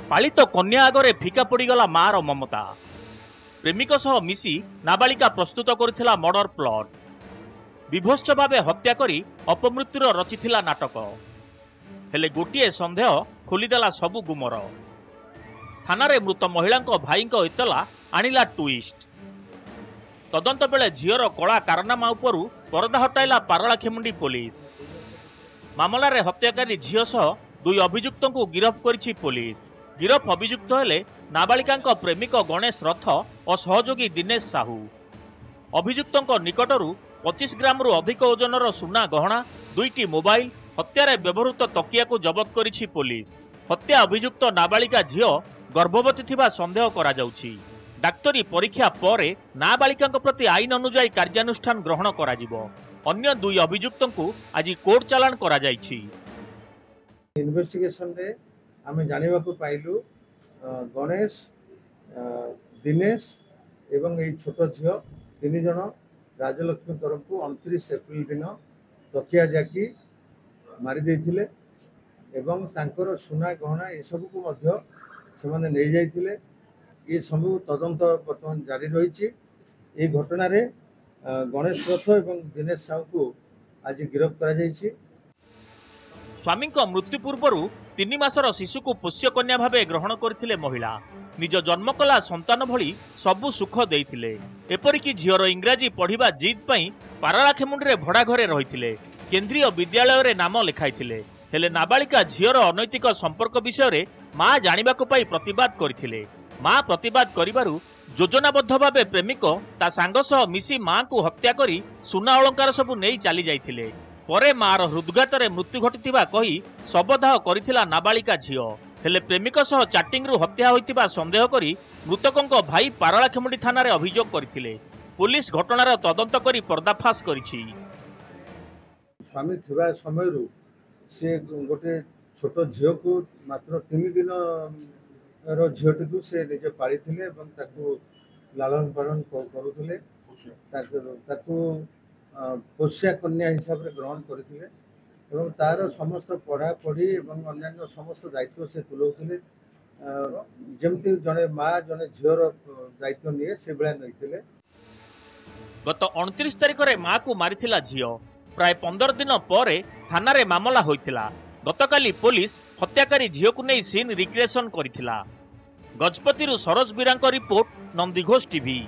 पालित कन्या आगरे फिका पड़गला मार ममता। प्रेमिक सह मिसी नाबालिका प्रस्तुत करथिला मर्डर प्लॉट। विभत्स भावे हत्या करी अपमृत्युर रचिथिला नाटक। हेले गोटिए संदेह खोलीदेला सबु गुमर। थानारे मृत महिला भाई इतला आनिला ट्विस्ट। तदंत बेले झीर कला कारनामा उपरु परदा हटाइला पारलाखेमुंडी पुलिस। मामलारे हत्याकारी झील सह दुई अभियुक्त को गिरफ करिछि पुलिस। गिरफ अभियुक्त हेले नाबालिका प्रेमिक गणेश रथ और सहयोगी दिनेश साहू। अभियुक्त निकटरू 25 ग्राम रु अधिक ओजनर सुना गहना, 2टी मोबाइल, हत्यारे व्यवहृत तकिया को जबत करिछि पुलिस। हत्या अभियुक्त नाबालिका झील गर्भवती थिबा संदेह करा जाउछि। डाक्तरी परीक्षा परे नाबालिका प्रति आईन अनुजाई कार्यानुष्ठान ग्रहण करा जिवो। अन्य दुई अभियुक्त को आज कोर्ट चालान करा जाइछि। इन्वेस्टिगेशन रे आमे जानिबा को पाइलु गणेश, दिनेश एवं ए छोट झियो 3 जन राजलक्ष्मी तरफ को 29 एप्रिल दिन तकिया जाकी मारी देथिले एवं तांकर सुना गहना ए सब को मध्य से माने नै जाइथिले। ये सब तदंत वर्तमान जारी रही। ये घटना रे गणेश रथ एवं दिनेश साहू को आज गिरफ्त करा जाइछि। स्वामी मृत्यु पूर्व 3 मासर शिशु को पोष्य कन्या भावे ग्रहण करथिले महिला। निज जन्मकला संतान भली सबु सुख देइथिले। एपरिकी झीर इंग्राजी पढ़िबा जिद पई पारलाखेमुंडी भड़ा घरे रहिथिले। केंद्रीय विद्यालय रे नाम लिखाइथिले। हेले नाबालिका झीर अनैतिक संपर्क विषय रे मां जानिबाको पाई प्रतिवाद करथिले। मां प्रतिवाद करिबारु योजनाबद्ध भावे प्रेमिक ता सांग सह मिसी मां को हत्या करी सुना अलंकार सबु नेई चली जाइथिले। परे मार हृदघात रे मृत्यु घटिथिबा कही शवदाह करिथिला नाबालिका झील। हेले प्रेमिक सह चाटिंग रु हत्या होइतिबा संदेह करी मृतकଙ୍କ भाई पारलाखेमुंडी थाना रे अभियोग करथिले। पुलिस घटनार तदंत करी पर्दाफाश करिछि। स्वामी थिबा समय रु से गोटे छोट झियो को मात्र 3 दिन रो झियोटी को से निजे पाली थिले एवं ताकू लालन पालन करूथिले। ताकू पोष्या कन्या हिसाब रे ग्रहण करथिले एवं तार समस्त पढ़ा पढ़ी एवं अन्य समस्त दायित्व से तुलौथिले। जेमती जने माँ जने झियोर दायित्व निये से बेला नैथिले। गत 29 तारिख रे मां को मारिथिला झियो। प्राय 15 दिन पर थाना रे मामला होइथिला। गतकाली पुलिस हत्याकारी झियो को नहीं सीन रिक्रिएशन करिथिला। गजपति सरोज बीरा रिपोर्ट, नंदीघोष टीवी।